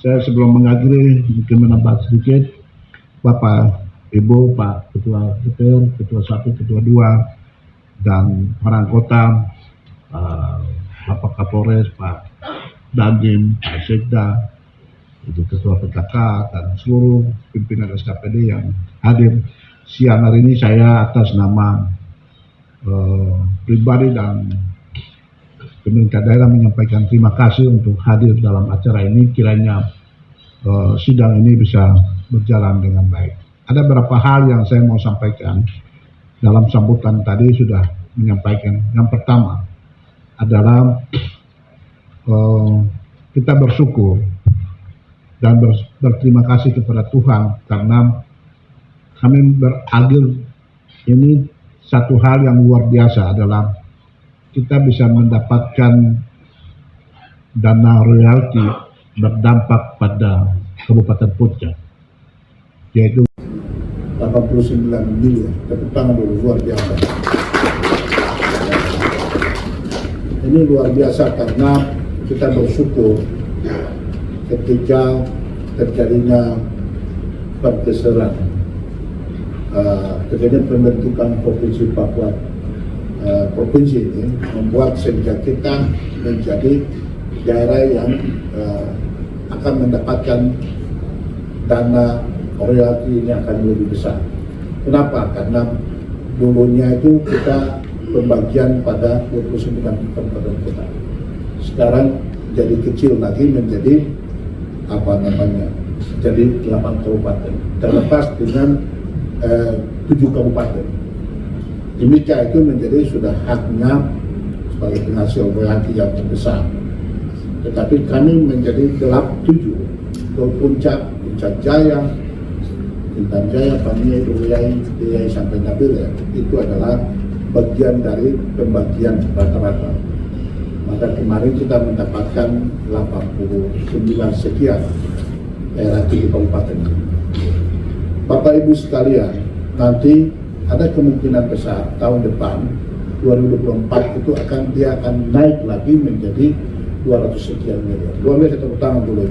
Saya sebelum mengakhiri mungkin menambah sedikit, Bapak, Ibu, Pak Ketua DPR, Ketua 1, Ketua 2, dan orang kota, Bapak Kapolres, Pak Dandim, Pak Sekda, itu Ketua PKK, dan seluruh pimpinan SKPD yang hadir siang hari ini. Saya atas nama pribadi dan pemerintah daerah menyampaikan terima kasih untuk hadir dalam acara ini. Kiranya sidang ini bisa berjalan dengan baik. Ada beberapa hal yang saya mau sampaikan dalam sambutan tadi sudah menyampaikan. Yang pertama adalah kita bersyukur dan berterima kasih kepada Tuhan karena kami berhadir. Ini satu hal yang luar biasa adalah kita bisa mendapatkan dana royalti berdampak pada Kabupaten Puncak, yaitu 89 miliar. Tepuk tangan dulu, luar biasa. Ini luar biasa karena kita bersyukur ketika terjadinya pergeseran, terjadinya pembentukan Provinsi Papua. Provinsi ini membuat sehingga kita menjadi daerah yang akan mendapatkan dana royalti ini akan lebih besar. Kenapa? Karena dulunya itu kita pembagian pada 29 kabupaten kota. Sekarang jadi kecil lagi menjadi jadi 8 kabupaten. Terlepas dengan 7 kabupaten. Timika itu menjadi sudah haknya sebagai penghasil royalti yang terbesar. Tetapi kami menjadi 7 ke Puncak Jaya, Intan Jaya, Paniai, Duyai sampai Nabil ya. Itu adalah bagian dari pembagian rata-rata. Maka kemarin kita mendapatkan 89 sekian daerah 7 kabupaten. Bapak Ibu sekalian, nanti ada kemungkinan besar tahun depan 2024 itu dia akan naik lagi menjadi 200 sekian miliar. Luar biasa, tepuk tangan dulu.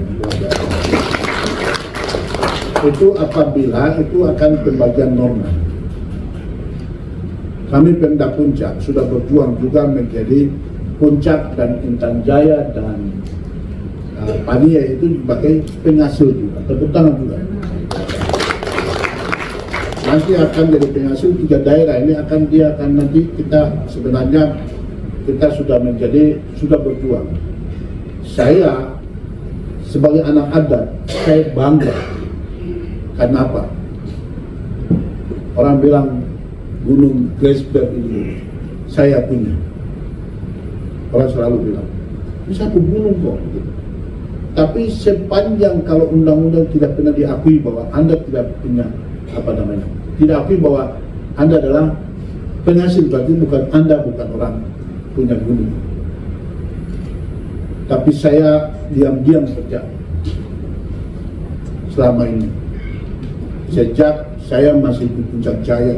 Itu apabila itu akan pembagian normal. Kami Pemda Puncak sudah berjuang juga menjadi Puncak dan Intan Jaya dan Paniai itu sebagai penghasil juga. Tepuk tangan juga. Nanti akan jadi penghasil 3 daerah ini dia akan nanti kita sebenarnya kita sudah berjuang. Saya sebagai anak adat saya bangga. Karena apa? Orang bilang Gunung Gresberg ini saya punya. Orang selalu bilang ini satu gunung kok. Tapi sepanjang kalau undang-undang tidak pernah diakui bahwa Anda tidak punya tidak akui bahwa Anda adalah penghasil, berarti Anda bukan orang punya gunung. Tapi saya diam-diam saja selama ini. Sejak saya masih di Puncak Jaya,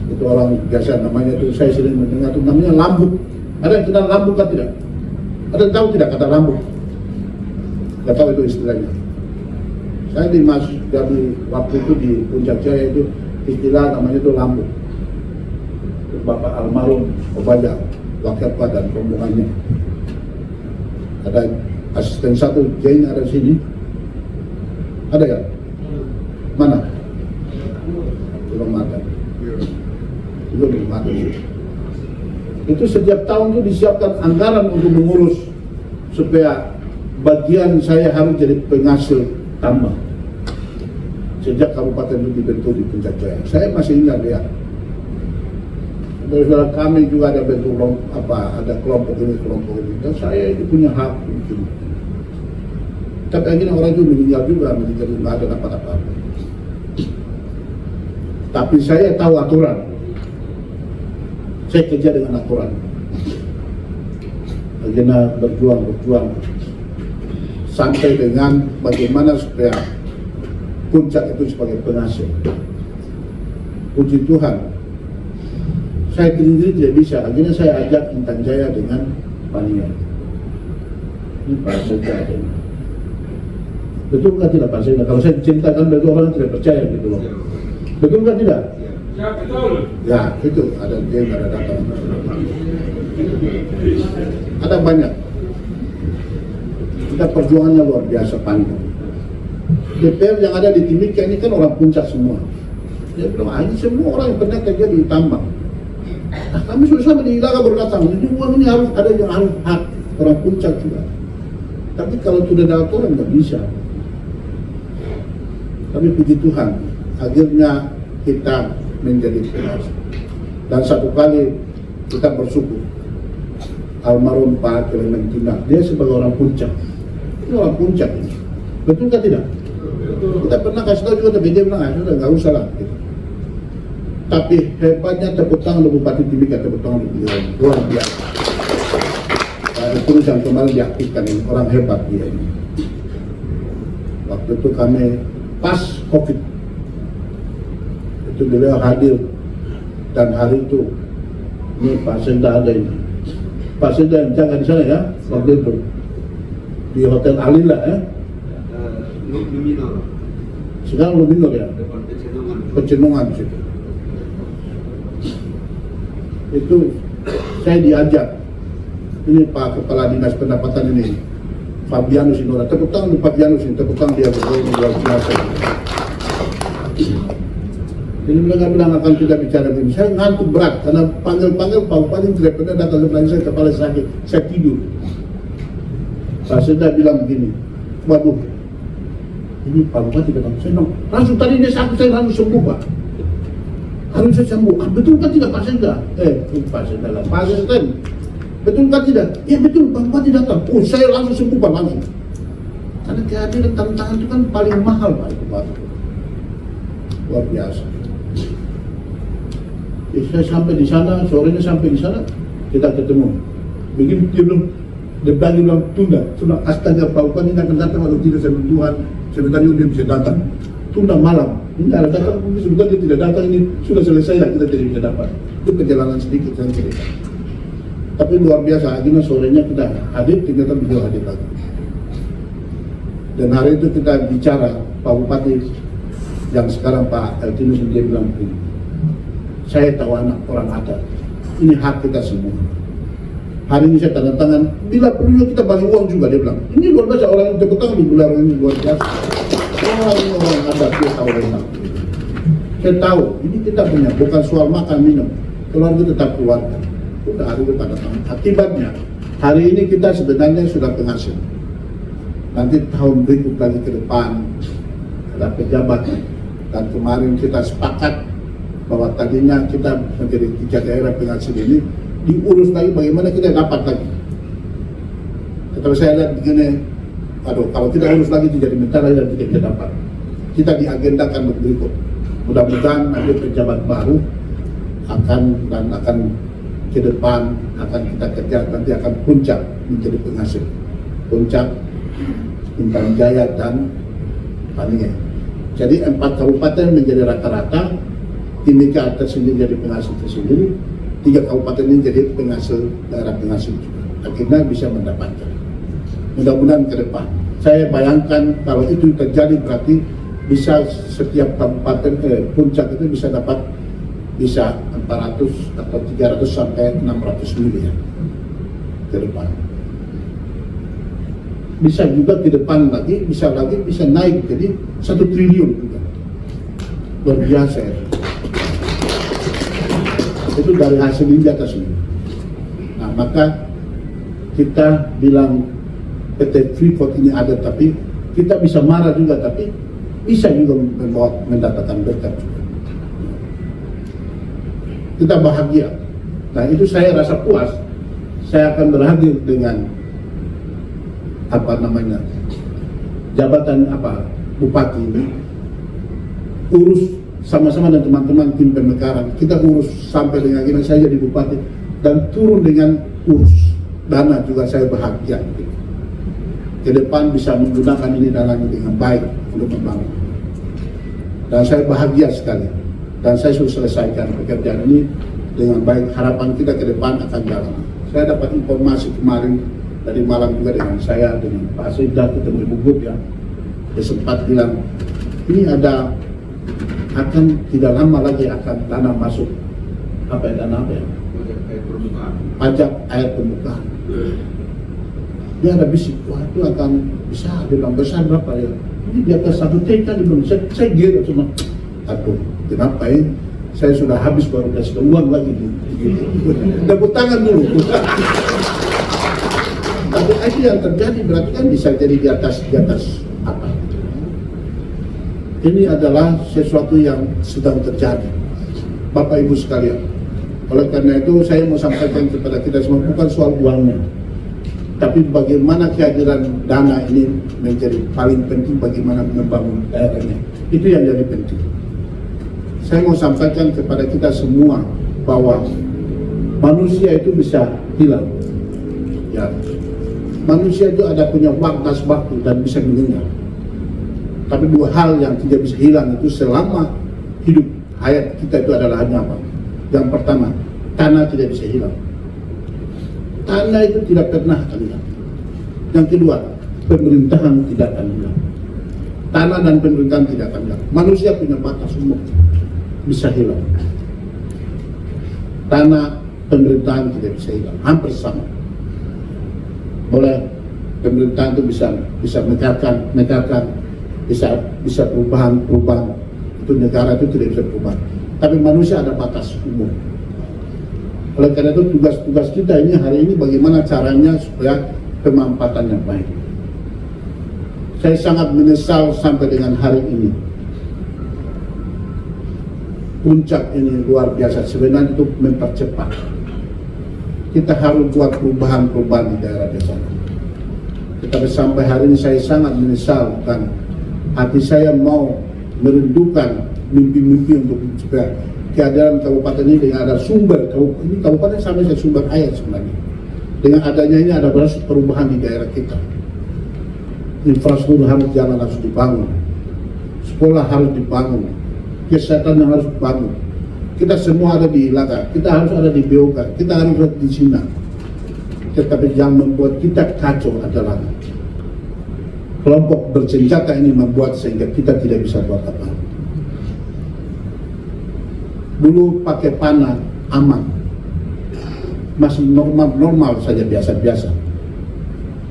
itu orang biasa namanya itu, saya sering mendengar itu namanya lambuk. Ada yang kenal lambuk kan tidak? Ada yang tahu tidak kata lambuk? Tidak tahu itu istilahnya. Saya dimasuk dari waktu itu di Puncak Jaya itu istilah namanya itu lambuk. Bapak almarhum Obaja, wakil badan rombongannya. Ada asisten 1 Jane ada di sini. Ada ya? Mana? Belum ada. Belum ada. Itu setiap tahun itu disiapkan anggaran untuk mengurus supaya bagian saya harus jadi penghasil tambah. Sejak kabupaten itu dibentuk di Puncak Jaya, saya masih ingat ya. Saudara kami juga ada bentuk ada kelompok ini. Dan saya itu punya hak itu. Tapi akhirnya orang itu meninggal nggak ada apa-apa. Tapi saya tahu aturan. Saya kerja dengan aturan. Akhirnya berjuang sampai dengan bagaimana supaya Puncak itu sebagai penghasil. Puji Tuhan, saya sendiri tidak bisa. Akhirnya saya ajak Intan Jaya dengan Paniai. Ini Pak Sekda. Betul nggak tidak Pak Sekda? Kalau saya ceritakan berarti orang tidak percaya gitu loh. Betul nggak tidak? Ya, betul. Ya, itu ada dia nggak ada data. Ada banyak. Kita perjuangannya luar biasa panjang. DPR yang ada di Timika ini kan orang puncak semua. Dia bilang, ini semua orang yang pernah kerja di tambang. Nah, kami sudah sama di Ilaga baru datang. Ini uang ini harus ada yang harus hak orang puncak juga. Tapi kalau sudah ada aturan nggak bisa. Tapi puji Tuhan, akhirnya kita menjadi PNS. Dan satu kali kita bersyukur, almarhum Pak Clementina, dia sebagai orang puncak. Ini orang puncak ini. Betul nggak tidak? Kita pernah kasih tahu juga, tapi dia bilang, sudah nggak usah lah. Gitu. Tapi hebatnya tepuk tangan Bupati Timika, tepuk tangan beliau luar biasa. Ada tulisan kemarin diaktifkan ini, orang hebat dia ini. Waktu itu kami pas COVID, itu beliau hadir, dan hari itu ini Pak Sekda ada ini. Pak Sekda yang jaga di sana ya, waktu itu di Hotel Alila ya. Luminor. Sekarang Luminor ya. Depan Pecenongan di situ. Itu saya diajak. Ini Pak Kepala Dinas Pendapatan ini, Fabianus Sinora. Tepuk tangan di Fabianus ini, tepuk tangan dia berdua luar biasa. Ini mereka bilang akan kita bicara begini. Saya ngantuk berat karena panggil-panggil Pak Bupati tidak pernah datang ke belakang saya, kepala sakit, saya tidur. Pak Sekda bilang begini, waduh, ini Pak Bupati datang, saya bilang, langsung tadi dia sakit, saya harus sembuh Pak. Harus saya sembuh. Ah, betul kan tidak Pak Sekda? Pak Sekda lah, Pak Sekda. Betul kan tidak? Ya betul, Pak Bupati datang. Oh, saya langsung sembuh Pak, langsung. Karena kehadiran tantangan itu kan paling mahal Pak itu Pak. Luar biasa. Saya sampai di sana, sorenya sampai di sana, kita ketemu. Begini dia bilang tunda. Astaga Pak Bupati ini akan datang atau tidak, saya bilang Tuhan, sebentar dia bisa datang. Tunda malam, ini ada datang, sebentar dia tidak datang, ini sudah selesai lah, kita tidak bisa dapat. Itu perjalanan sedikit saya cerita. Tapi luar biasa, akhirnya sorenya kita hadir, ternyata beliau hadir lagi. Dan hari itu kita bicara, Pak Bupati yang sekarang Pak Eltinus dia bilang begini, saya tahu anak orang ada, ini hak kita semua. Hari ini saya tanda tangan, bila perlu kita bagi uang juga, dia bilang. Ini luar biasa, orang yang tepuk tangan di bulan ini luar biasa. Orang ada, dia tahu renang. Saya tahu, ini kita punya, bukan soal makan minum. Keluarga tetap keluarga. Udah hari itu tanda tangan. Akibatnya, hari ini kita sebenarnya sudah penghasil. Nanti tahun berikut lagi ke depan, ada pejabat. Dan kemarin kita sepakat bahwa tadinya kita menjadi 3 daerah penghasil ini, diurus lagi bagaimana kita dapat lagi. Tetapi saya lihat begini, aduh kalau tidak urus lagi jadi bentar lagi dan tidak kita dapat. Kita diagendakan berikut. Mudah-mudahan nanti pejabat baru akan ke depan akan kita kejar, nanti akan puncak menjadi penghasil. Puncak, Intan Jaya dan Paninge. Jadi 4 kabupaten menjadi rata-rata, Timika tersendiri jadi penghasil tersendiri. 3 kabupaten ini jadi penghasil, daerah penghasil juga. Akhirnya bisa mendapatkan. Mudah-mudahan ke depan. Saya bayangkan kalau itu terjadi berarti bisa setiap kabupaten puncak itu bisa dapat bisa 400 atau 300 sampai 600 miliar ke depan. Bisa juga ke depan lagi, bisa naik jadi 1 triliun juga. Luar biasa ya. Itu dari hasil di atas ini. Nah, maka kita bilang PT Freeport ini ada, tapi kita bisa marah juga, tapi bisa juga mendatangkan berkat juga. Kita bahagia. Nah, itu saya rasa puas. Saya akan berhadir dengan jabatan bupati ini, urus sama-sama dengan teman-teman tim pemekaran. Kita urus sampai dengan akhirnya saya jadi bupati dan turun dengan urus dana juga. Saya bahagia ke depan bisa menggunakan ini dananya dengan baik untuk membangun, dan saya bahagia sekali dan saya sudah selesaikan pekerjaan ini dengan baik. Harapan kita ke depan akan jalan. Saya dapat informasi kemarin dari malam juga dengan saya, dengan Pak Sekda, ketemu Ibu Gub ya. Dia sempat bilang, ini ada akan tidak lama lagi akan tanah masuk dana apa ya? Kayak permukaan. Pajak air permukaan. Dia ada bisik, wah itu akan bisa, dia bilang besar berapa ya? Ini di atas 1 TK di Indonesia. Saya gila cuma, aduh, kenapa ya? Saya sudah habis baru kasih uang lagi. Tepuk tangan dulu. Tapi itu yang terjadi berarti kan bisa jadi di atas apa? Ini adalah sesuatu yang sedang terjadi, Bapak Ibu sekalian. Oleh karena itu saya mau sampaikan kepada kita semua, bukan soal uangnya, tapi bagaimana kehadiran dana ini menjadi paling penting, bagaimana membangun daerahnya. Itu yang jadi penting. Saya mau sampaikan kepada kita semua bahwa manusia itu bisa hilang. Ya, manusia itu ada punya waktu dan bisa meninggal. Tapi 2 hal yang tidak bisa hilang itu selama hidup hayat kita itu adalah hanya apa? Yang pertama, tanah tidak bisa hilang. Tanah itu tidak pernah akan hilang. Yang kedua, pemerintahan tidak akan hilang. Tanah dan pemerintahan tidak akan hilang. Manusia punya batas umur bisa hilang. Tanah, pemerintahan tidak bisa hilang, hampir sama. Boleh pemerintahan itu bisa megakan, bisa perubahan, itu negara itu tidak bisa berubah. Tapi manusia ada batas umur. Oleh karena itu tugas kita ini hari ini bagaimana caranya supaya pemanfaatannya baik. Saya sangat menyesal sampai dengan hari ini. Puncak ini luar biasa, sebenarnya itu mempercepat. Kita harus buat perubahan di daerah desa. Tetapi sampai hari ini saya sangat menyesal dan hati saya mau merindukan mimpi-mimpi untuk supaya kehadiran kabupaten ini dengan ada sumber, ini kabupaten sama saja sumber air sebenarnya. Dengan adanya ini ada perubahan di daerah kita. Infrastruktur harus jalan harus dibangun, sekolah harus dibangun, kesehatan yang harus dibangun. Kita semua ada di Ilaga, kita harus ada di BOK, kita harus ada di Sina. Tetapi yang membuat kita kacau adalah kelompok bersenjata ini membuat sehingga kita tidak bisa buat apa. Dulu pakai panah aman, masih normal saja, biasa-biasa.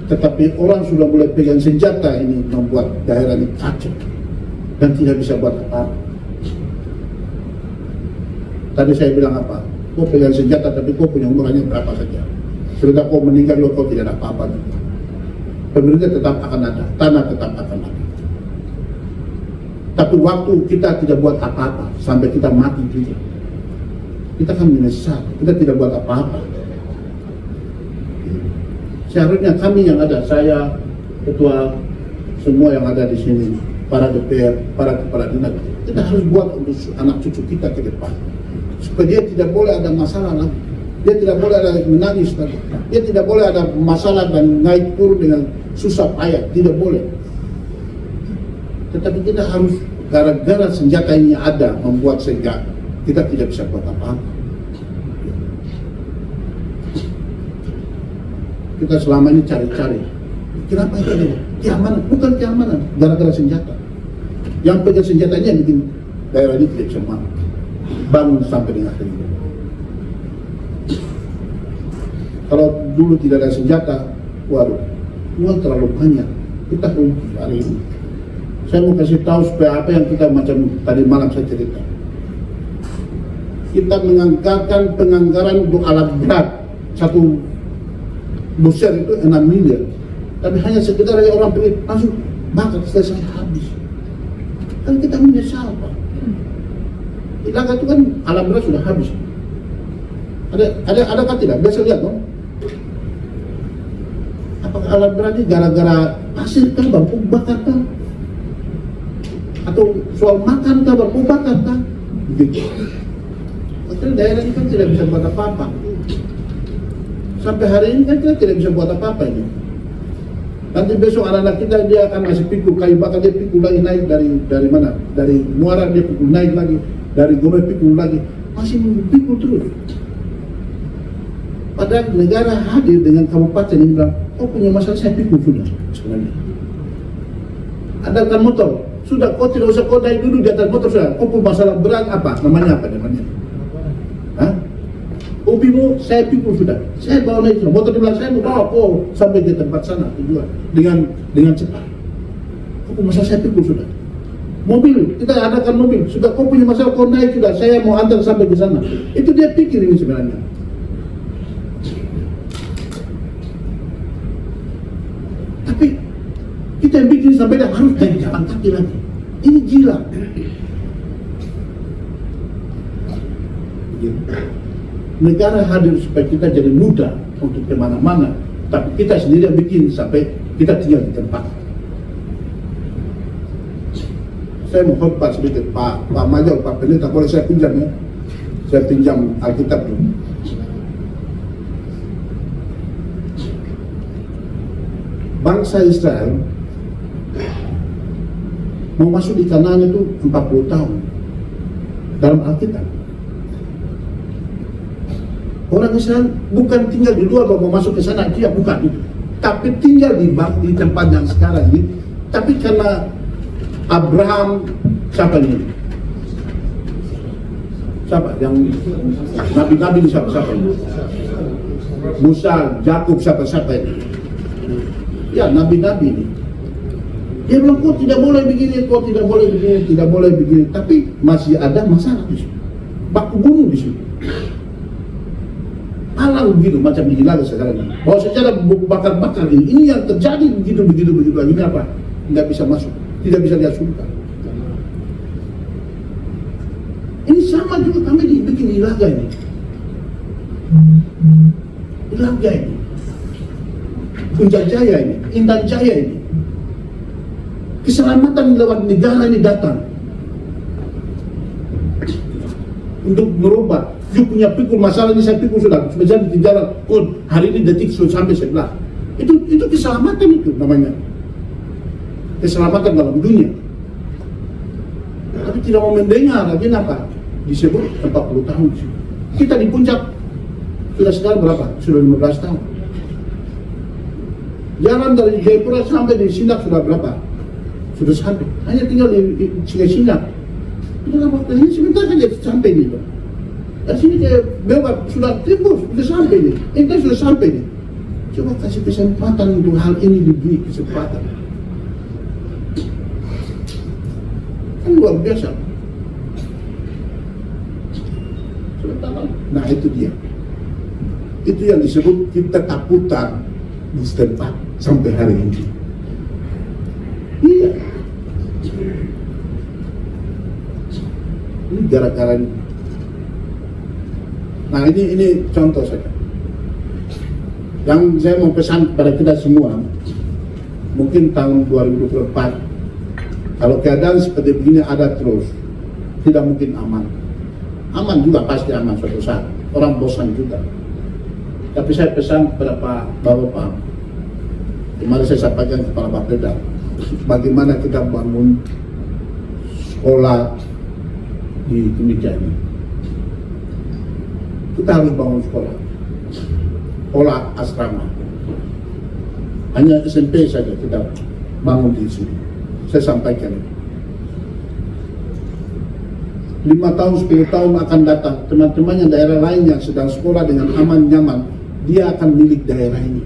Tetapi orang sudah mulai pegang senjata ini membuat daerah ini kacau dan tidak bisa buat apa-apa. Tadi saya bilang apa? Kau pegang senjata tapi kau punya umur hanya berapa saja. Setelah kau meninggal kau tidak ada apa-apa. Pemerintah tetap akan ada, tanah tetap akan ada. Tapi waktu kita tidak buat apa-apa sampai kita mati juga, kita akan menyesal. Kita tidak buat apa-apa. Seharusnya kami yang ada, saya, ketua, semua yang ada di sini, para DPR, para kepala dinas, kita harus buat untuk anak cucu kita ke depan. Supaya dia tidak boleh ada masalah lagi, dia tidak boleh ada menangis lagi, dia tidak boleh ada masalah dan naik turun dengan susah payah, tidak boleh. Tetapi kita harus gara-gara senjata ini ada membuat sehingga kita tidak bisa buat apa-apa. Kita selama ini cari-cari, kenapa itu ada keamanan? Bukan keamanan, gara-gara senjata. Yang pegang senjatanya yang bikin daerah ini tidak bisa bangun sampai dengan hari ini. Kalau dulu tidak ada senjata, waduh, uang terlalu banyak. Kita rugi hari ini. Saya mau kasih tahu supaya apa yang kita macam tadi malam saya cerita. Kita menganggarkan penganggaran untuk alat berat satu doser itu 6 miliar. Tapi hanya sekedar orang pergi langsung bakar selesai habis. Kan kita menyesal Pak. Ilaga itu kan alat berat sudah habis. Adakah tidak? Biasa lihat dong. Apakah alat berat ini gara-gara pasir kan baru bakar kan? Atau soal makan kan baru bakar kan? Begitu. Maksudnya daerah ini kan tidak bisa buat apa-apa. Sampai hari ini kan kita tidak bisa buat apa-apa ini. Nanti besok anak-anak kita dia akan masih pikul kayu bakar, dia pikul lagi naik dari mana? Dari muara dia pikul naik lagi, dari Gomel pikul lagi, masih pikul terus. Padahal negara hadir dengan kabupaten ini bilang, oh punya masalah saya pikul sudah sebenarnya. andalkan motor. Sudah, kau tidak usah kau naik dulu di atas motor sudah. Kau pun masalah berat apa? Namanya apa namanya? Hah? Hobimu saya pikul sudah. Saya bawa naik motor di belakang saya mau bawa kau sampai ke tempat sana tujuan dengan cepat. Kau pun masalah saya pikul sudah. Mobil, kita adakan mobil. Sudah kau punya masalah kau naik sudah. Saya mau antar sampai ke sana. Itu dia pikir ini sebenarnya. Tapi kita yang bikin sampai dah harus naik jalan kaki lagi. Ini gila. Negara hadir supaya kita jadi mudah untuk kemana-mana, tapi kita sendiri yang bikin sampai kita tinggal di tempat. Saya mau khotbah sedikit, Pak Major, Pak Pendeta, boleh saya pinjam ya? Saya pinjam Alkitab dulu. Bangsa Israel mau masuk di Kanaan itu 40 tahun dalam Alkitab. Orang Israel bukan tinggal di luar mau masuk ke sana, dia bukan itu. Tapi tinggal di tempat yang sekarang ini. Tapi karena Abraham, siapa ini? Siapa? Yang Nabi-Nabi ini siapa ini? Musa, Yakub, siapa ini? Ya, Nabi-Nabi ini. Dia bilang, kok tidak boleh begini, kok tidak boleh begini, tidak boleh begini. Tapi masih ada masalah di situ. Baku bunuh di situ. Alang begitu, macam gila sekarang. Bahwa secara bakar-bakar ini yang terjadi begitu lagi. Ini apa? Nggak bisa masuk, tidak bisa lihat surga. Ini sama juga kami dibikin Ilaga ini. Ilaga ini. Puncak Jaya ini, Intan Jaya ini. Keselamatan lewat negara ini datang untuk merubah. You punya pikul masalah ini, saya pikul sudah jadi di jalan. Oh, hari ini detik sudah sampai sebelah. Itu keselamatan itu namanya. Keselamatan dalam dunia. Tapi tidak mau mendengar lagi apa? Disebut 40 tahun. Kita di puncak sudah sekarang berapa? Sudah 15 tahun. Jalan dari Jayapura sampai di Sindak sudah berapa? Sudah sampai. Hanya tinggal di Sindak. Dalam waktu ini sebentar saja sampai nih, Pak. Dari sini ke Bebak sudah tembus, sudah sampai nih. Kita sudah sampai nih. Coba kasih kesempatan untuk hal ini, diberi kesempatan. Kan luar biasa. Nah itu dia. Itu yang disebut kita tak putar di setempat sampai hari ini. Iya. Ini gara-gara ini. Nah ini contoh saja. Yang saya mau pesan kepada kita semua, mungkin tahun 2024, kalau keadaan seperti begini ada terus, tidak mungkin aman. Aman juga pasti aman suatu saat. Orang bosan juga. Tapi saya pesan kepada Bapak, kemarin saya sampaikan kepada Pak Pendeta, bagaimana kita bangun sekolah di Timika ini. Kita harus bangun sekolah asrama. Hanya SMP saja kita bangun di sini. Saya sampaikan 5 tahun, 10 tahun akan datang, teman-teman yang daerah lain yang sedang sekolah dengan aman, nyaman, dia akan milik daerah ini.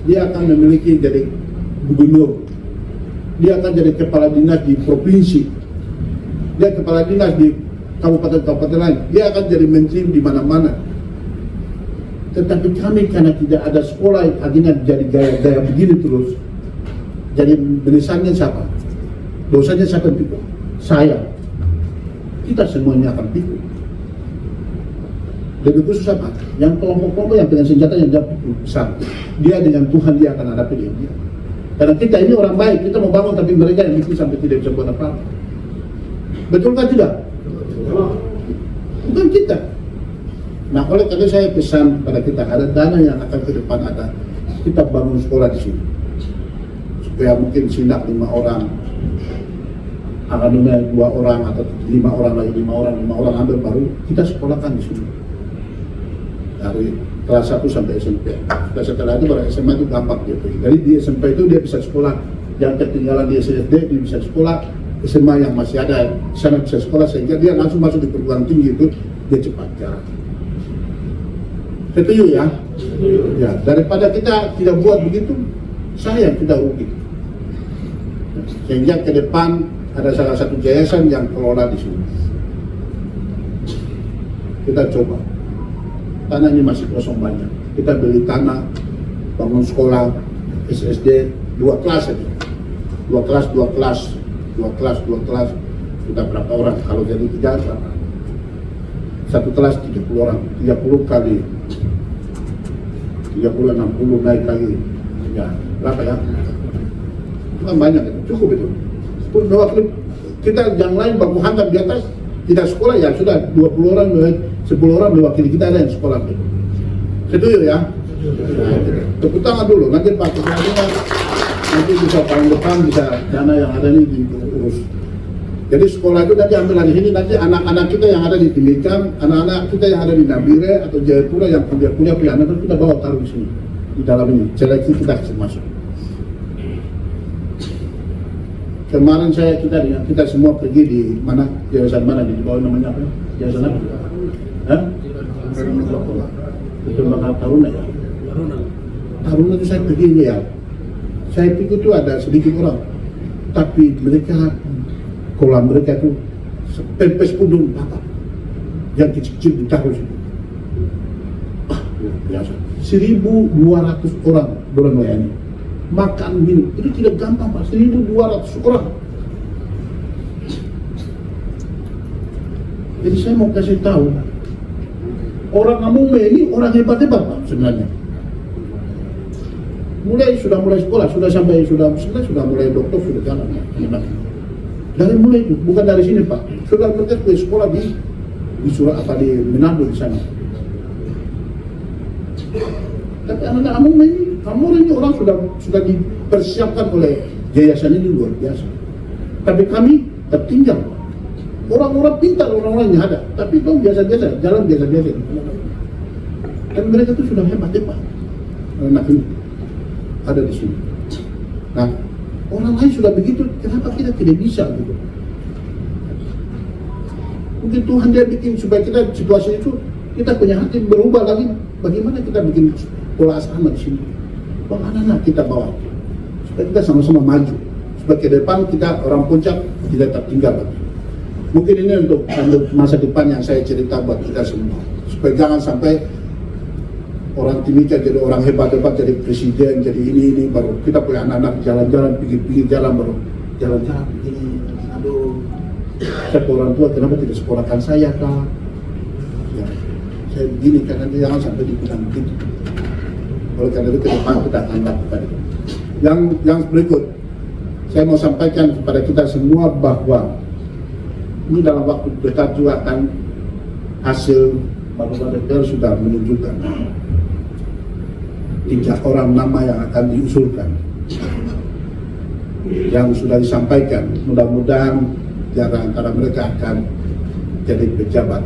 Dia akan memiliki jadi gubernur, dia akan jadi kepala dinas di provinsi, dia kepala dinas di kabupaten-kabupaten lain, dia akan jadi menteri di mana-mana. Tetapi kami karena tidak ada sekolah, akhirnya jadi gaya-gaya begini terus. Jadi berisannya siapa? Dosanya siapa yang pikul? Saya. Kita semuanya akan pikul. Lebih khusus apa? Yang kelompok-kelompok yang dengan senjata yang dia pikul besar. Dia dengan Tuhan dia akan hadapi dia. Karena kita ini orang baik, kita mau bangun tapi mereka yang bikin sampai tidak bisa buat apa-apa. Betulkah tidak? Bukan kita. Nah, oleh karena saya pesan pada kita, ada dana yang akan ke depan ada. Kita bangun sekolah di sini. Supaya mungkin Sindak 5 orang, Akademia 2 orang, atau 5 orang lagi, 5 orang ambil baru kita sekolahkan di sini. dari kelas 1 sampai SMP. Setelah itu baru SMA itu gampang dia pergi. Jadi di SMP itu dia bisa sekolah, yang ketinggalan di SD dia bisa sekolah, SMA yang masih ada sana bisa sekolah, sehingga dia langsung masuk di perguruan tinggi itu dia cepat jalan. Setuju ya? Ya, daripada kita tidak buat begitu, sayang kita rugi. Sehingga ke depan ada salah satu yayasan yang kelola di sini. Kita coba. Tanah ini masih kosong banyak. Kita beli tanah, bangun sekolah, SSD, 2 kelas saja. 2 kelas. Kita berapa orang? Kalau jadi 3 berapa? 1 kelas 30 orang. 30 kali 30, 60 naik lagi. Ya, berapa ya? Itu kan banyak, cukup itu. Kita yang lain baku hantam di atas, tidak sekolah ya sudah 20 orang, 10 orang mewakili kita ada yang sekolah. Setuju ya? Nah, tepuk tangan dulu, nanti Pak Ketua nanti bisa tahun depan bisa dana yang ada ini diurus. Jadi sekolah itu nanti ambil dari sini, nanti anak-anak kita yang ada di Timika, anak-anak kita yang ada di Nabire atau Jayapura yang kuliah anak kita bawa taruh di sini, di dalam ini, seleksi kita kasih masuk. Kemarin kita semua pergi di mana, yayasan mana di bawah namanya apa? Yayasan apa? Hah? Itu bakal Taruna ya? Taruna itu saya pergi ini ya. Saya pikir itu ada sedikit orang, tapi mereka kolam mereka itu pempes pudung apa yang kecil-kecil ditaruh situ. Biasa. 1.200 orang melayani. Makan minum itu tidak gampang Pak. 1.200 orang. Jadi saya mau kasih tahu, orang Amume ini orang hebat-hebat Pak sebenarnya. Sudah mulai sekolah, sudah mulai dokter, sudah jalan. Dari mulai itu, bukan dari sini Pak. Sudah mereka ke sekolah di Manado di sana. Tapi anak-anak Amume ini orang sudah dipersiapkan oleh yayasan ini luar biasa. Tapi kami tertinggal. Orang-orang pintar, orang-orang yang ada. Tapi dong biasa-biasa, jalan biasa-biasa. Dan mereka itu sudah hebat-hebat. Anak ini ada di sini. Nah, orang lain sudah begitu, kenapa kita tidak bisa gitu? Mungkin Tuhan dia bikin supaya kita situasi itu kita punya hati berubah lagi. Bagaimana kita bikin pola asrama di sini? Bagaimana kita bawa supaya kita sama-sama maju, supaya ke depan kita orang Puncak tidak tertinggal lagi. Mungkin ini untuk masa depan yang saya cerita buat kita semua, supaya jangan sampai orang Timika jadi orang hebat-hebat, jadi presiden, jadi ini baru kita punya anak-anak jalan-jalan, pinggir jalan baru jalan-jalan begini. Aduh, saya orang tua kenapa tidak sekolahkan saya kak? Ya, saya begini karena jangan sampai dibilang begitu. Oleh karena itu ke depan kita akan lakukan itu. Yang berikut, saya mau sampaikan kepada kita semua bahwa ini dalam waktu dekat juga akan hasil Bapak DPR sudah menunjukkan 3 orang nama yang akan diusulkan, yang sudah disampaikan. Mudah-mudahan jarak antara mereka akan jadi pejabat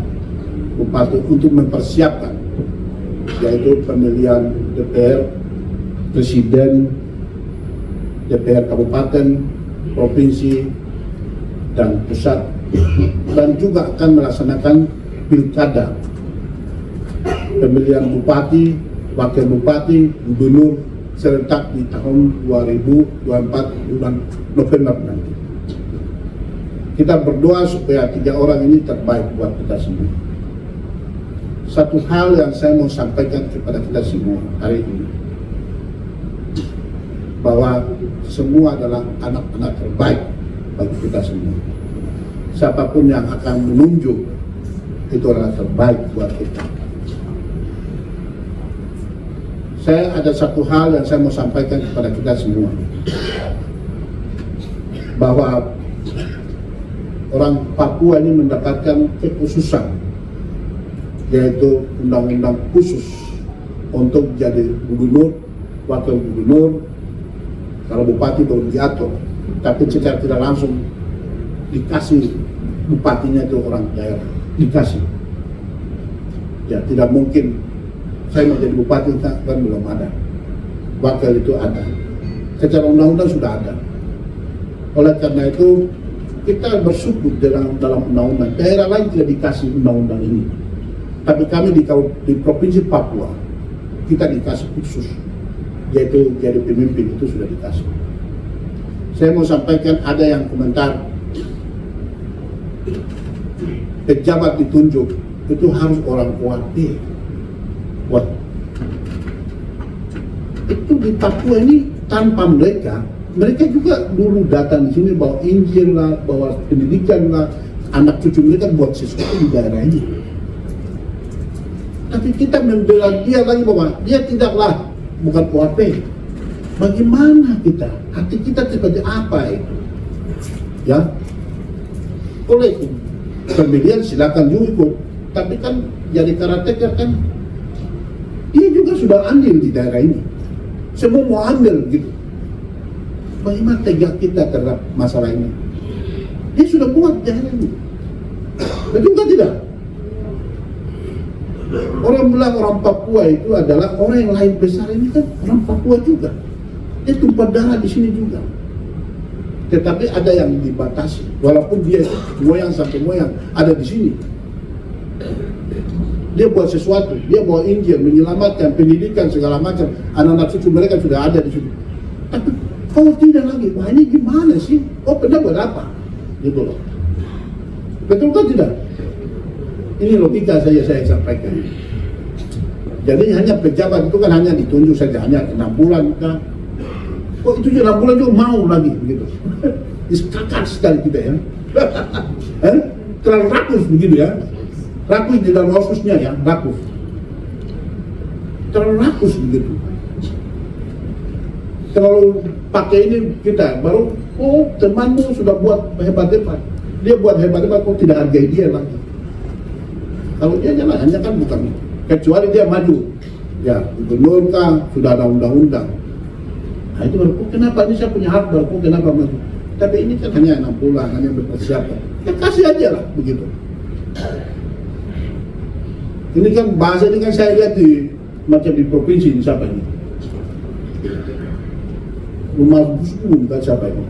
bupati untuk mempersiapkan, yaitu pemilihan DPR, presiden, DPR kabupaten, provinsi, dan pusat, dan juga akan melaksanakan pilkada, pemilihan bupati, wakil bupati, gubernur serentak di tahun 2024 bulan November nanti. Kita berdoa supaya 3 orang ini terbaik buat kita semua. Satu hal yang saya mau sampaikan kepada kita semua hari ini, bahwa semua adalah anak-anak terbaik bagi kita semua. Siapapun yang akan menunjuk itu adalah terbaik buat kita. Saya ada satu hal yang saya mau sampaikan kepada kita semua, bahwa orang Papua ini mendapatkan kekhususan, yaitu undang-undang khusus untuk jadi gubernur, wakil gubernur. Kalau bupati baru diatur, tapi secara tidak langsung dikasih bupatinya itu orang daerah, dikasih. Ya tidak mungkin saya mau jadi bupati kan belum ada, wakil itu ada, secara undang-undang sudah ada. Oleh karena itu kita bersyukur dalam undang-undang, daerah lain tidak dikasih undang-undang ini, tapi kami di Provinsi Papua kita dikasih khusus, yaitu jadi pemimpin itu sudah dikasih. Saya mau sampaikan, ada yang komentar pejabat ditunjuk itu harus orang kuat. Wah, itu di Papua ini tanpa mereka juga dulu datang di sini bawa Injil lah, bawa pendidikan lah, anak cucu mereka buat sesuatu di daerah ini. Tapi kita membela dia lagi bahwa dia tidaklah bukan OAP. Bagaimana kita? Hati kita seperti apa itu? Ya, oleh pemilihan silakan juga ikut, tapi kan jadi karateka kan, dia juga sudah andil di daerah ini. Semua mau ambil gitu. Bagaimana tegak kita terhadap masalah ini? Dia sudah buat daerah ini. Betul kan tidak? Orang bilang orang Papua itu adalah orang yang lain besar, ini kan orang Papua juga. Dia tumpah darah di sini juga. Tetapi ada yang dibatasi, walaupun dia moyang sampai moyang ada di sini. Dia buat sesuatu, dia bawa Injil, menyelamatkan pendidikan segala macam, anak-anak cucu mereka sudah ada di situ. Tapi kalau tidak lagi, wah ini gimana sih? Oh pernah buat apa? Gitu loh. Betul kan tidak? Ini logika saya sampaikan. Jadi hanya pejabat itu kan hanya ditunjuk saja, hanya 6 bulan kan. Oh itu 6 bulan juga mau lagi begitu. Kakak sekali kita ya. Terlalu rakus begitu ya. Rakus di dalam osusnya ya, rakus. Terlalu rakus begitu. Terlalu pakai ini kita baru, oh temanmu sudah buat hebat-hebat. Dia buat hebat-hebat, kok tidak hargai dia lagi. Kalau dia jalan hanya kan bukan, kecuali dia maju. Ya, gubernur kan sudah ada undang-undang. Nah itu baru, oh, kenapa ini saya punya hak baru, oh, kenapa maju? Tapi ini kan hanya 6 bulan, hanya berpersiapan. Ya kasih aja lah begitu. Ini kan bahasa ini kan saya lihat di macam di provinsi di siapa ini? Rumah Busku kan siapa ini?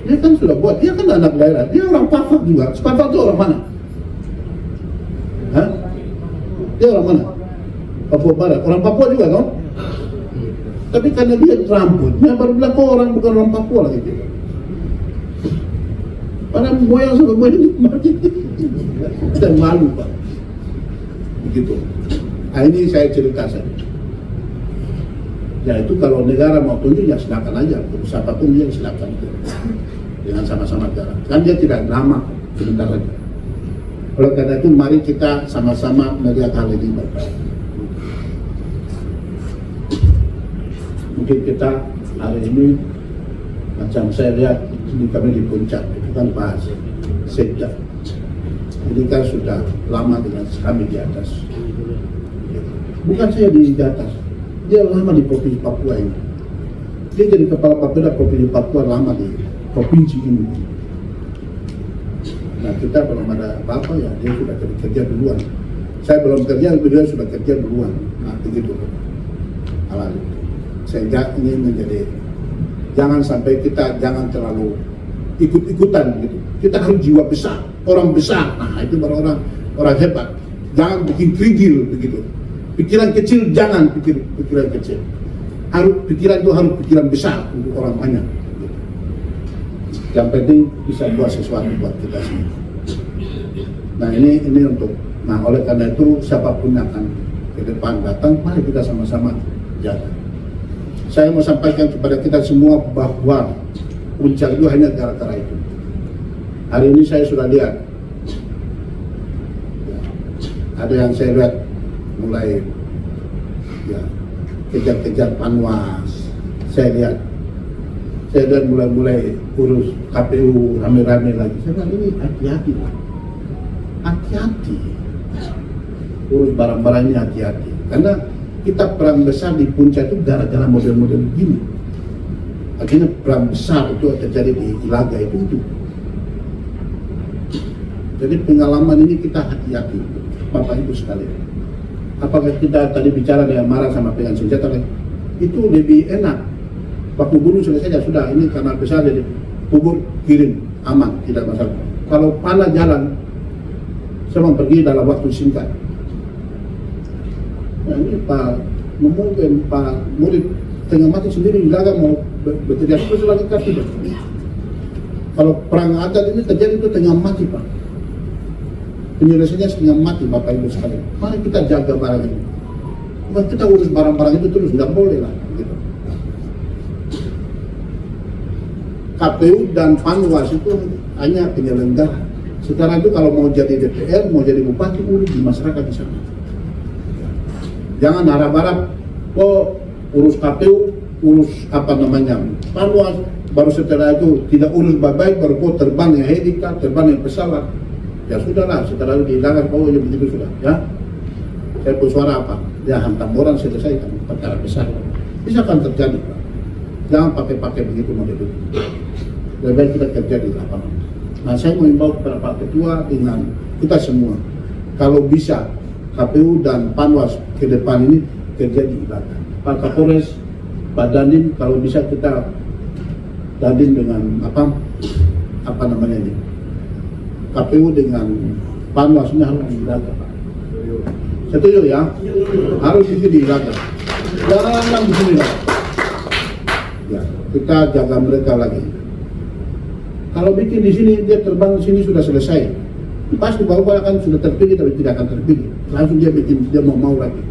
Dia kan sudah buat, dia kan anak daerah, dia orang Papua juga. Papua itu orang mana? Hah? Dia orang mana? Papua Barat, orang Papua juga kan? Tapi karena dia rambutnya baru bilang kok orang bukan orang Papua lagi gitu. Padahal moyang sama moyang itu mati. Dan malu Pak. Begitu. Nah ini saya cerita saja. Ya itu kalau negara mau tunjuk ya silakan aja, siapapun dia silakan itu. Dengan sama-sama jalan. Kan dia tidak lama, sebentar saja. Oleh karena itu mari kita sama-sama melihat hal ini baik-baik. Mungkin kita hari ini macam saya lihat ini kami di puncak itu kan bahas Sekda. Ini kan sudah lama dengan kami di atas. Bukan saya di atas, dia lama di provinsi Papua ini. Dia jadi kepala Bapeda provinsi Papua lama di provinsi ini. Nah kita belum ada apa-apa ya, dia sudah kerja duluan. Saya belum kerja, beliau sudah kerja duluan. Nah begitu hal itu. Sehingga ini menjadi, jangan sampai kita jangan terlalu ikut-ikutan gitu. Kita harus jiwa besar, orang besar. Nah itu baru orang hebat. Jangan bikin kerigil begitu. Pikiran kecil jangan pikiran kecil. Pikiran itu harus pikiran besar untuk orang banyak. Yang penting bisa buat sesuatu buat kita semua. Nah ini untuk, nah oleh karena itu siapapun yang akan ke depan datang, mari kita sama-sama jaga. Saya mau sampaikan kepada kita semua bahwa puncak itu hanya gara-gara itu. Hari ini saya sudah lihat, ya, ada yang saya lihat mulai ya, kejar-kejar Panwas. Saya lihat mulai urus KPU rame-rame lagi. Saya bilang ini hati-hati lah, hati-hati. Urus barang-barangnya hati-hati. Karena kita perang besar di puncak itu gara-gara model-model begini. Akhirnya perang besar itu terjadi di Ilaga itu. Jadi pengalaman ini kita hati-hati, Bapak Ibu sekalian. apakah kita tadi bicara dengan marah sama pegang senjata itu lebih enak. Waktu bunuh selesai ya sudah, ini karena besar jadi kubur kirim aman, tidak masalah. Kalau panah jalan, saya mau pergi dalam waktu singkat. Nah, ini Pak mungkin Pak murid tengah mati sendiri, Ilaga mau berteriak terus lagi kan tidak. Kalau perang adat ini terjadi itu tengah mati Pak. Penyelesaiannya setengah mati Bapak Ibu sekalian. Mari kita jaga barang ini. Bukan kita urus barang-barang itu terus, nggak boleh lah. Gitu. KPU dan Panwas itu hanya penyelenggara. Sekarang itu kalau mau jadi DPR, mau jadi bupati, urus di masyarakat di sana. Jangan harap-harap, oh urus KPU, urus apa namanya Panwas, baru setelah itu tidak urus baik-baik, baru kau terbang yang helikopter, terbang yang pesawat. Ya sudahlah, setelah itu dihilangkan, oh ya begitu sudah. Ya, saya bersuara apa? Ya hantam orang selesaikan perkara besar. Bisa kan terjadi Pak. Jangan pakai-pakai begitu model itu. Lebih baik kita kerja di lapangan. Nah, saya mengimbau kepada Pak Ketua dengan kita semua, kalau bisa KPU dan Panwas ke depan ini kerja di Ilaga. Pak Kapolres, Pak Dandim, kalau bisa kita Dandim dengan apa namanya ini, KPU dengan Panwas ini harus di Ilaga Pak. Setuju ya? Harus di Ilaga. Jangan di sini lah. Ya, kita jaga mereka lagi. Kalau bikin di sini, dia terbang di sini sudah selesai. Pasti bahwa akan sudah terpilih, tapi tidak akan terpilih. Langsung dia bikin, dia mau lagi.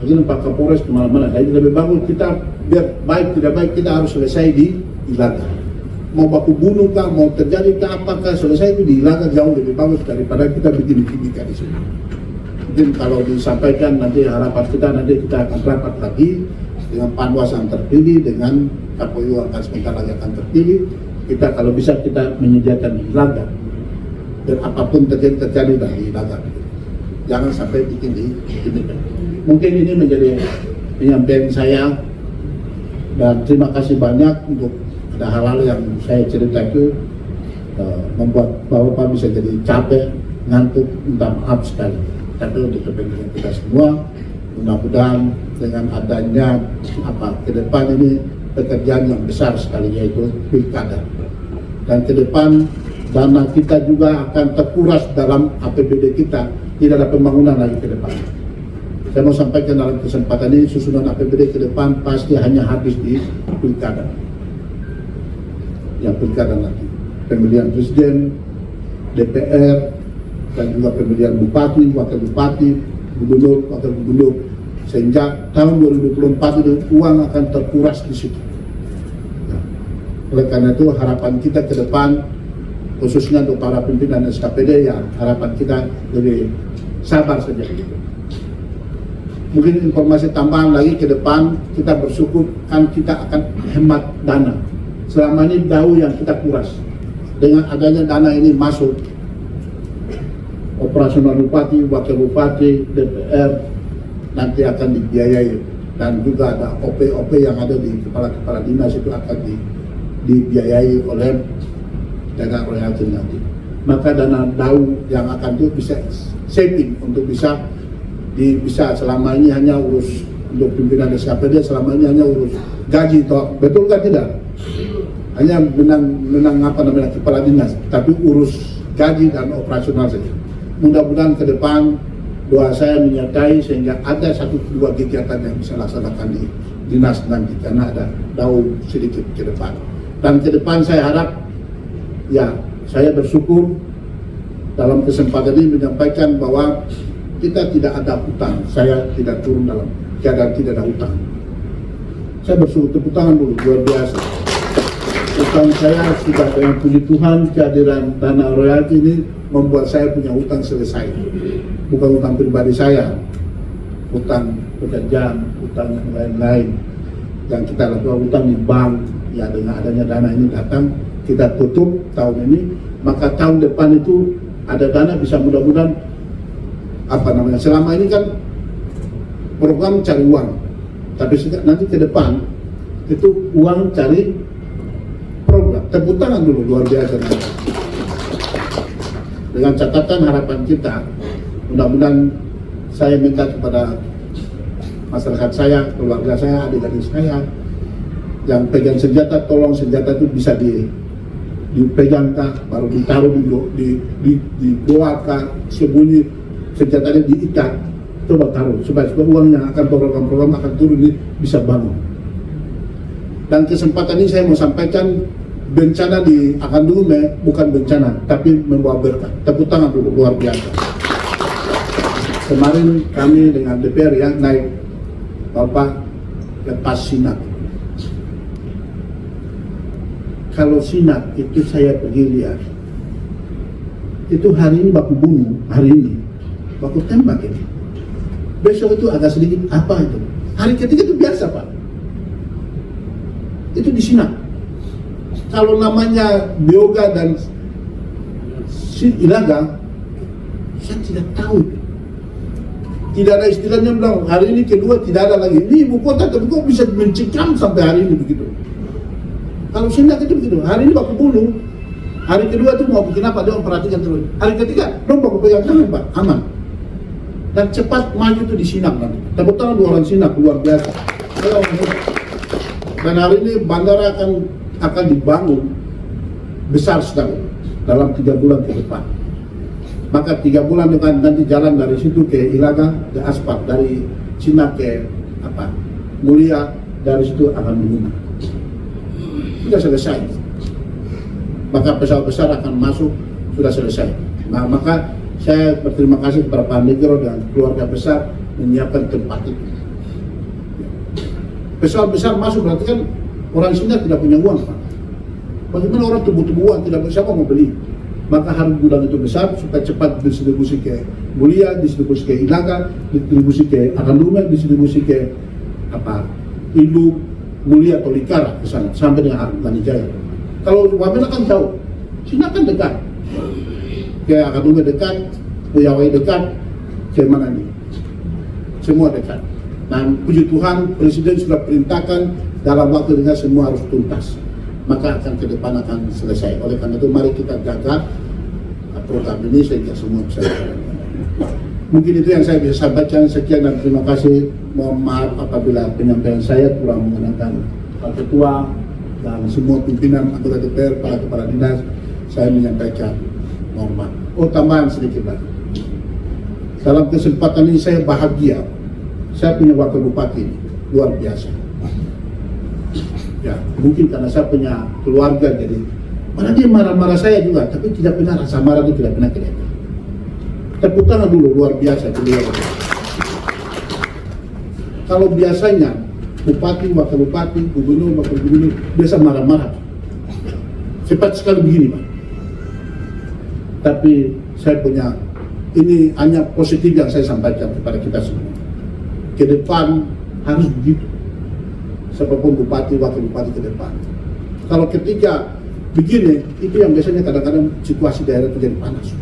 Begini Pak Kapolres kemana-mana. Jadi lebih bagus kita, biar baik tidak baik, kita harus selesai di Ilaga. Mau baku bunuh kah, mau terjadi kah, apakah selesai itu di Ilaga jauh lebih bagus daripada kita bikin di sini. Mungkin kalau disampaikan nanti harapan kita, nanti kita akan rapat lagi dengan Panwas yang terpilih, dengan KPU akan sebentar lagi akan terpilih. Kita kalau bisa kita menyediakan Ilaga, dan apapun terjadi dari Ilaga. Jangan sampai bikin di sini. Mungkin ini menjadi penyampaian saya, dan terima kasih banyak untuk ada hal-hal yang saya cerita itu membuat Bapak bisa jadi capek, ngantuk, minta maaf sekali. Tapi untuk kepentingan kita semua, mudah-mudahan dengan adanya ke depan ini pekerjaan yang besar sekali, yaitu pilkada. Dan ke depan dana kita juga akan terkuras dalam APBD kita, tidak ada pembangunan lagi ke depan. Saya mau sampaikan dalam kesempatan ini, susunan APBD ke depan pasti hanya habis di pilkada. Yang pilkada nanti, pemilihan presiden, DPR, dan juga pemilihan bupati, wakil bupati, gubernur, wakil gubernur. Sejak tahun 2024 itu uang akan terkuras di situ. Nah, oleh karena itu harapan kita ke depan, khususnya untuk para pimpinan SKPD, ya harapan kita lebih sabar saja. Mungkin informasi tambahan lagi ke depan, kita bersyukur kan kita akan hemat dana. Selama ini jauh yang kita kuras. Dengan adanya dana ini masuk, operasional bupati, wakil bupati, DPR nanti akan dibiayai, dan juga ada OP yang ada di kepala dinas itu akan dibiayai oleh dana royalti nanti. Maka dana DAU yang akan itu bisa saving untuk bisa selama ini hanya urus untuk pimpinan SKPD, selama ini hanya urus gaji, toh betul kan tidak? Hanya menang kepala dinas, tapi urus gaji dan operasional saja. Mudah-mudahan ke depan doa saya menyertai sehingga ada 1-2 kegiatan yang bisa laksanakan di dinas nanti, karena ada DAU sedikit ke depan. Dan ke depan saya harap, ya saya bersyukur dalam kesempatan ini menyampaikan bahwa kita tidak ada hutang. Saya tidak turun dalam keadaan tidak ada hutang. Saya bersyukur, tepuk tangan dulu, luar biasa. Hutang saya sudah dengan puji Tuhan, kehadiran dana royalti ini membuat saya punya hutang selesai. Bukan hutang pribadi saya, hutang pekerjaan, hutang yang lain-lain yang kita lakukan, hutang di bank. Ya dengan adanya dana ini datang, kita tutup tahun ini, maka tahun depan itu ada dana bisa mudah-mudahan selama ini kan program cari uang, tapi nanti ke depan itu uang cari program. Tepuk tangan dulu, luar biasa. Dengan catatan harapan kita, mudah-mudahan saya minta kepada masyarakat saya, keluarga saya, adik-adik saya yang pegang senjata, tolong senjata itu bisa dipegang kah, baru ditaruh di bawah kah, sembunyi senjatanya diikat, coba taruh supaya uang yang akan program-program akan turun ini bisa bangun. Dan kesempatan ini saya mau sampaikan, bencana di Akandume bukan bencana, tapi membawa berkah. Tepuk tangan dulu, luar biasa. Kemarin kami dengan DPR ya naik Bapak lepas Sinat. Kalau Sinat itu saya pergi lihat, itu hari ini baku bunuh, hari ini baku tembak ini. Besok itu agak sedikit apa itu. Hari ketiga itu biasa Pak. Itu di Sinat. Kalau namanya Bioga dan Ilaga, saya tidak tahu. Tidak ada istilahnya bilang hari ini kedua tidak ada lagi. Ini ibu kota tapi kok bisa mencekam sampai hari ini begitu. Kalau Sinat itu begitu, hari ini baku bunuh, hari kedua itu mau bikin apa, dia memperhatikan terus. Hari ketiga, dong baku pegang tangan Pak, aman. Dan cepat maju itu di Sinat nanti. Tepuk tangan dua orang Sinat, luar biasa. Dan hari ini bandara akan dibangun besar sekali dalam 3 bulan ke depan. Maka 3 bulan dengan nanti jalan dari situ ke Ilaga, ke aspal, dari Sinat ke Mulia, dari situ akan dibunuh. Sudah selesai. Maka pesawat besar akan masuk, sudah selesai. Nah, maka saya berterima kasih kepada Pak Negro dan keluarga besar menyiapkan tempat itu. Pesawat besar masuk berarti kan orang Sina tidak punya uang Pak. Bagaimana orang butuh uang, tidak siapa mau beli. Maka harus gudang itu besar supaya cepat distribusi ke Mulia, distribusi ke Ilaga, distribusi ke Akandume, distribusi ke Ilu, Mulia atau Likara ke sana sampai dengan Lanijaya. Kalau Wamena kan jauh, Sina kan dekat. Ke Akandume dekat, ke Yawai dekat, ke mana ini? Semua dekat. Dan puji Tuhan, Presiden sudah perintahkan dalam waktu dekat semua harus tuntas. Maka akan ke depan akan selesai. Oleh karena itu mari kita jaga program ini sehingga semua bisa jalan. Mungkin itu yang saya bisa sampaikan. Sekian dan terima kasih. Mohon maaf apabila penyampaian saya kurang mengenakan Pak Ketua dan semua pimpinan anggota DPR, para kepala dinas, saya menyampaikan mohon maaf. Oh, tambahan sedikit lagi. Dalam kesempatan ini saya bahagia. Saya punya wakil bupati luar biasa. Ya, mungkin karena saya punya keluarga jadi mana dia marah-marah saya juga, tapi tidak pernah rasa marah itu tidak pernah kelihatan. Tepuk tangan dulu, luar biasa beliau. Kalau biasanya bupati, wakil bupati, gubernur, wakil gubernur biasa marah-marah, cepat sekali begini Pak. Tapi saya punya ini hanya positif yang saya sampaikan kepada kita semua. Ke depan harus begitu. Siapapun bupati, wakil bupati ke depan. Kalau ketika begini, itu yang biasanya kadang-kadang situasi daerah itu jadi panas.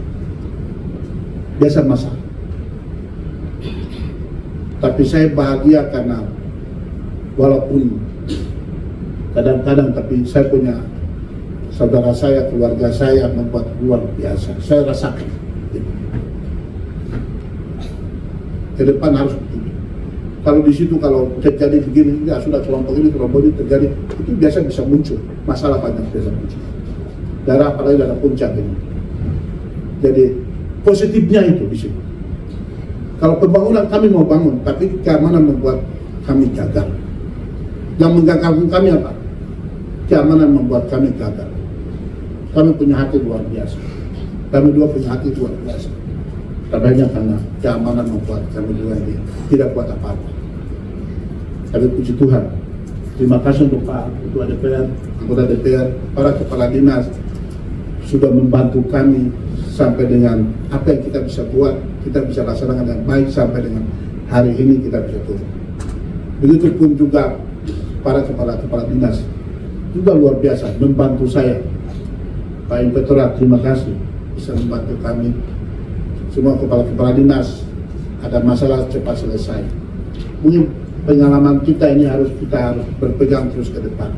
Biasa masalah. Tapi saya bahagia karena walaupun kadang-kadang tapi saya punya saudara saya, keluarga saya membuat luar biasa. Saya rasakan. Ke depan harus begitu. Kalau di situ kalau terjadi begini, ya sudah kelompok ini terjadi, itu biasa bisa muncul masalah banyak biasa muncul. Darah apalagi darah puncak ini. Jadi positifnya itu di situ. Kalau pembangunan kami mau bangun, tapi keamanan membuat kami gagal. Yang menggagalkan kami apa? Keamanan membuat kami gagal. Kami punya hati luar biasa. Kami dua punya hati luar biasa. Tapi hanya karena keamanan membuat kami dua ini tidak buat apa-apa. Tapi puji Tuhan, terima kasih untuk Pak Ketua DPR, anggota DPR, para kepala dinas sudah membantu kami sampai dengan apa yang kita bisa buat, kita bisa laksanakan dengan baik sampai dengan hari ini kita bisa turun. Begitupun juga para kepala dinas juga luar biasa membantu saya. Pak Inspektorat, terima kasih bisa membantu kami. Semua kepala dinas ada masalah cepat selesai. Mungkin pengalaman kita ini kita harus berpegang terus ke depan.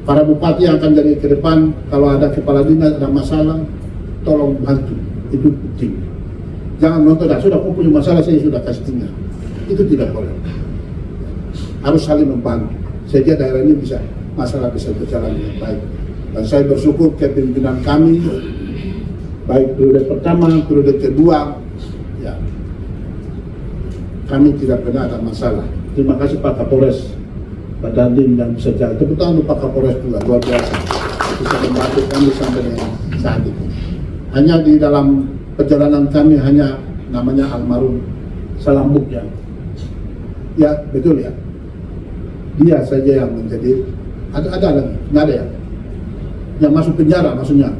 Para bupati yang akan jadi ke depan, kalau ada kepala dinas ada masalah, tolong bantu, itu penting. Jangan nonton, sudah kau punya masalah saya sudah kasih tinggal. Itu tidak boleh. Harus saling membantu sehingga daerah ini bisa masalah bisa berjalan dengan baik. Dan saya bersyukur kepemimpinan kami baik periode pertama, periode kedua, ya kami tidak pernah ada masalah. Terima kasih Pak Kapolres, Pak Dandim dan bisa jalan. Tepuk tangan untuk Pak Kapolres juga luar biasa bisa membantu kami sampai dengan saat ini. Hanya di dalam perjalanan kami hanya namanya almarhum Salambuk ya betul ya, dia saja yang menjadi ada lagi nggak ada ya yang masuk penjara maksudnya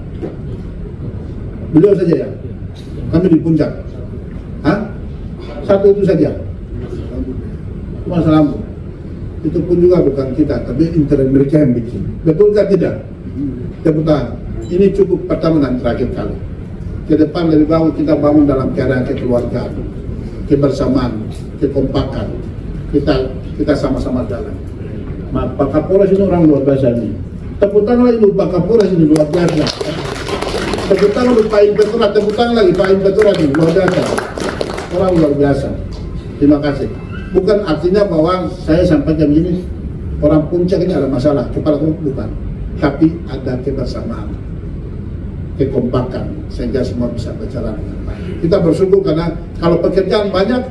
beliau saja ya, kami di puncak. Hah? Satu itu saja cuma Salambuk, itu pun juga bukan kita tapi internet mereka yang bikin, betul kan tidak? Tepuk tangan. Ini cukup pertama dan terakhir kali. Ke depan lebih bagus kita bangun dalam keadaan kekeluargaan, kebersamaan, kekompakan. Kita sama-sama jalan. Pak Kapolres ini orang luar biasa ini. Tepuk tangan lagi Pak Kapolres ini luar biasa. Tepuk tangan untuk Pak Inspektorat, tepuk tangan lagi Pak Inspektorat ini luar biasa. Orang luar biasa. Terima kasih. Bukan artinya bahwa saya sampaikan ini orang puncak ini ada masalah, kepala bukan. Tapi ada kebersamaan, kekompakan sehingga semua bisa berjalan dengan baik. Kita bersyukur karena kalau pekerjaan banyak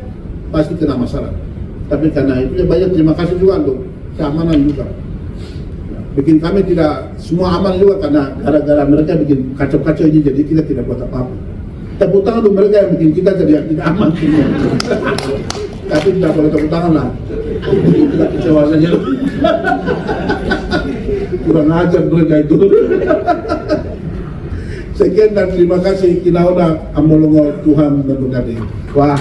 pasti kena masalah. Tapi karena itu ya banyak terima kasih juga untuk keamanan juga. Bikin kami tidak semua aman juga karena gara-gara mereka bikin kacau-kacau ini jadi kita tidak buat apa-apa. Tepuk tangan untuk mereka yang bikin kita jadi tidak aman semua. Tapi tidak boleh tepuk tangan lah. Kita kecewa saja. Kurang ajar mereka itu. Sekian dan terima kasih. Kinauna amolongo Tuhan memberkati. Wah.